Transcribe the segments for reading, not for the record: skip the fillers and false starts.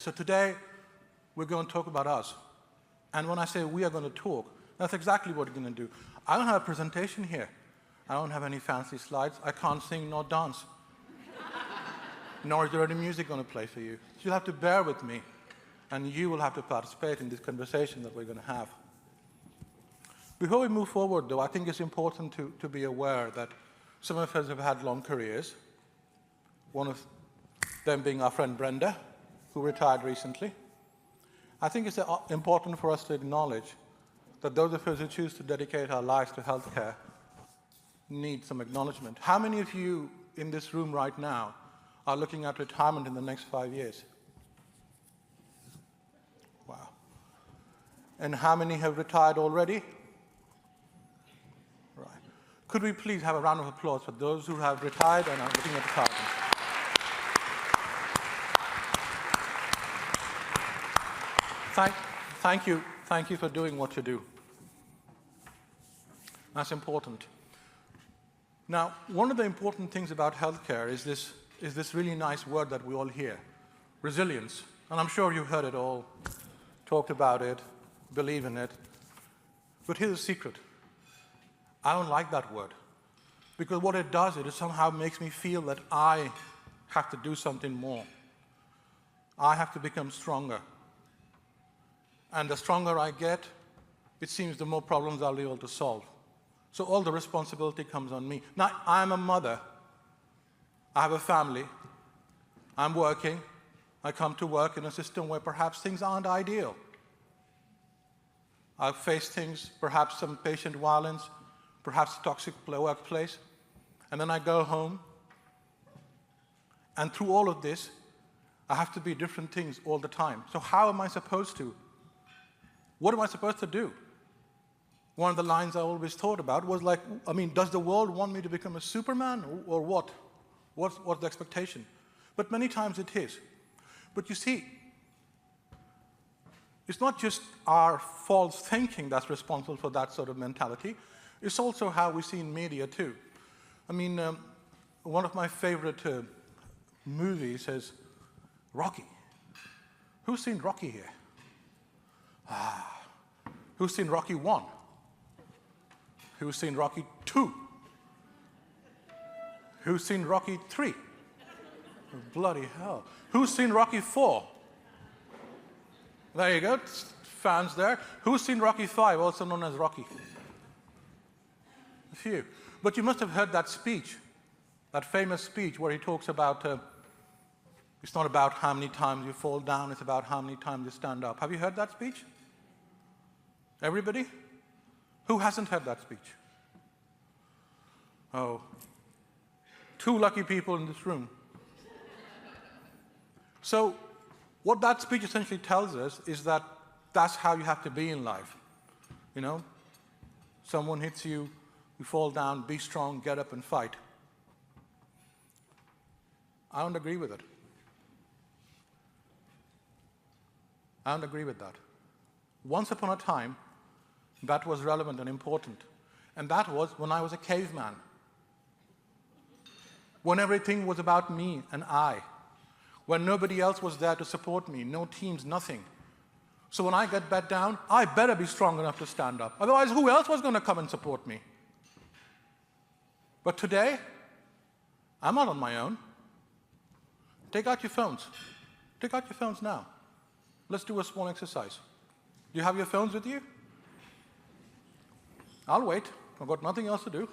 So today, we're going to talk about us. And when I say we are going to talk, that's exactly what we're going to do. I don't have a presentation here. I don't have any fancy slides. I can't sing nor dance. Nor is there any music going to play for you. So you'll have to bear with me. And you will have to participate in this conversation that we're going to have. Before we move forward, though, I think it's important to be aware that some of us have had long careers. One of them being our friend Brenda, who retired recently. I think it's important for us to acknowledge that those of us who choose to dedicate our lives to healthcare need some acknowledgement. How many of you in this room right now are looking at retirement in the next 5 years? Wow. And how many have retired already? Right. Could we please have a round of applause for those who have retired and are looking at retirement? Thank you for doing what you do. That's important. Now, one of the important things about healthcare is this really nice word that we all hear, resilience. And I'm sure you've heard it all, talked about it, believe in it. But here's the secret. I don't like that word. Because what it does, it somehow makes me feel that I have to do something more. I have to become stronger. And the stronger I get, it seems the more problems I'll be able to solve. So all the responsibility comes on me. Now, I'm a mother. I have a family. I'm working. I come to work in a system where perhaps things aren't ideal. I've faced things, perhaps some patient violence, perhaps a toxic workplace. And then I go home. And through all of this, I have to be different things all the time. So how am I supposed to? What am I supposed to do? One of the lines I always thought about was like, does the world want me to become a Superman or what? What's the expectation? But many times it is. But you see, it's not just our false thinking that's responsible for that sort of mentality. It's also how we see in media too. One of my favorite movies is Rocky. Who's seen Rocky here? Who's seen Rocky 1? Who's seen Rocky 2? Who's seen Rocky 3? Bloody hell. Who's seen Rocky 4? There you go, fans there. Who's seen Rocky 5, also known as Rocky? A few. But you must have heard that speech, that famous speech where he talks about it's not about how many times you fall down, it's about how many times you stand up. Have you heard that speech? Everybody? Who hasn't heard that speech? Oh, 2 lucky people in this room. So, what that speech essentially tells us is that that's how you have to be in life. You know? Someone hits you, you fall down, be strong, get up and fight. I don't agree with it. I don't agree with that. Once upon a time, that was relevant and important. And that was when I was a caveman. When everything was about me and I. When nobody else was there to support me, no teams, nothing. So when I get bet down, I better be strong enough to stand up. Otherwise, who else was going to come and support me? But today, I'm not on my own. Take out your phones. Take out your phones now. Let's do a small exercise. Do you have your phones with you? I'll wait. I've got nothing else to do.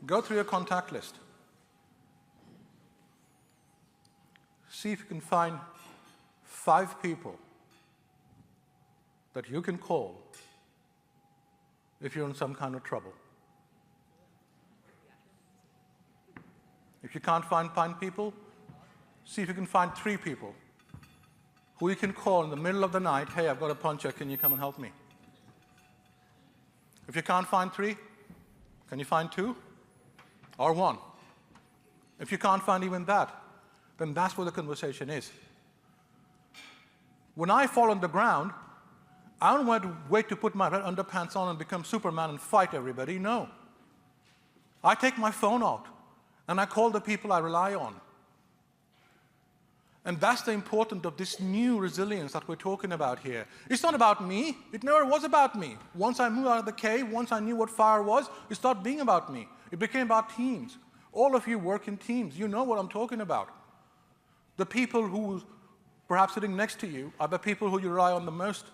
Go through your contact list. See if you can find 5 people that you can call if you're in some kind of trouble. If you can't find 5 people, see if you can find 3 people who you can call in the middle of the night, hey, I've got a puncture, can you come and help me? If you can't find 3, can you find 2? Or 1? If you can't find even that, then that's where the conversation is. When I fall on the ground, I don't want to wait to put my red underpants on and become Superman and fight everybody, no. I take my phone out and I call the people I rely on. And that's the importance of this new resilience that we're talking about here. It's not about me. It never was about me. Once I moved out of the cave, once I knew what fire was, it stopped being about me. It became about teams. All of you work in teams. You know what I'm talking about. The people who perhaps sitting next to you are the people who you rely on the most.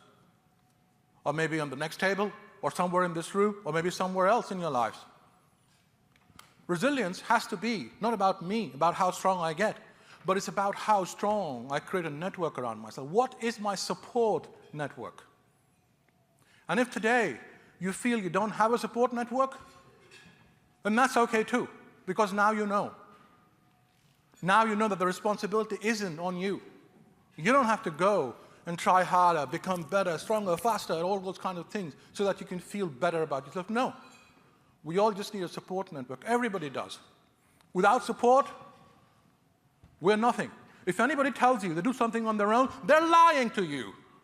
Or maybe on the next table, or somewhere in this room, or maybe somewhere else in your lives. Resilience has to be not about me, about how strong I get, but it's about how strong I create a network around myself. What is my support network? And if today you feel you don't have a support network, then that's okay too, because now you know. Now you know that the responsibility isn't on you. You don't have to go and try harder, become better, stronger, faster, and all those kind of things so that you can feel better about yourself. No. We all just need a support network. Everybody does. Without support, we're nothing. If anybody tells you they do something on their own, they're lying to you.